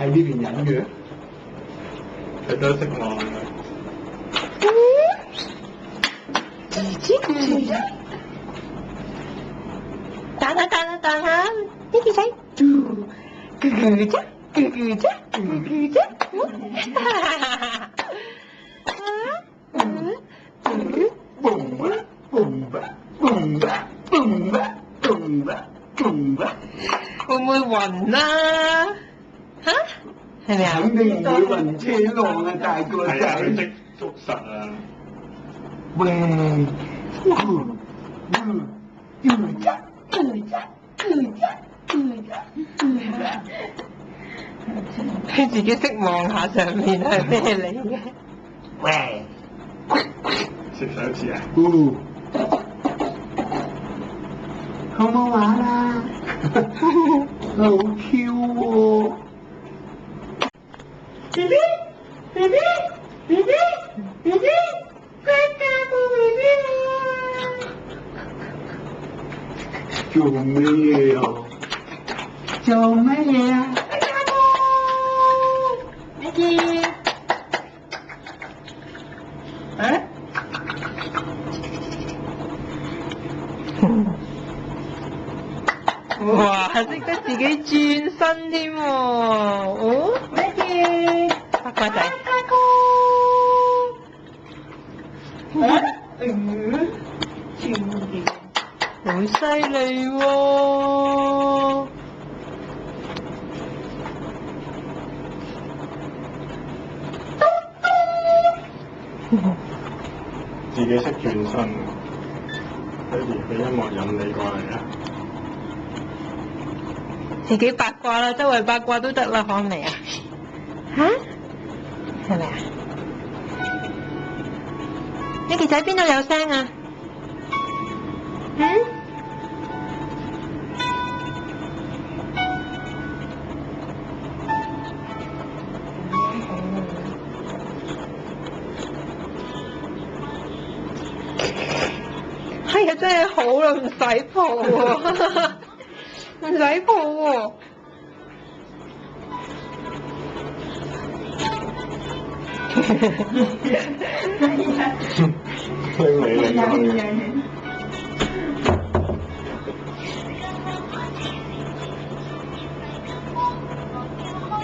喺呢邊飲嘅，佢都識望嘅。彈下，呢啲仔，咕咕啫，咕咕啫，咕咕啫，會唔會暈啊？嚇？係咪啊？肯定唔會暈車浪啊，大個係啊，佢仔。識捉實啊！喂，佢自己識望下上面係咩嚟嘅？喂，食手指啊！好唔好玩啊？好 Q 喎！BB，做咩嘢啊？做乜嘢啊？哇！識得自己轉身添喎，哦，八卦仔，好犀利喎！自己識轉身，不如俾音樂引你過嚟啊！自己八卦啦，周圍八卦都得啦，可唔嚟啊？嚇？係咪啊？你條仔邊度有聲啊？係啊，真係好啦，唔使抱喎，唔使抱喎。拎你。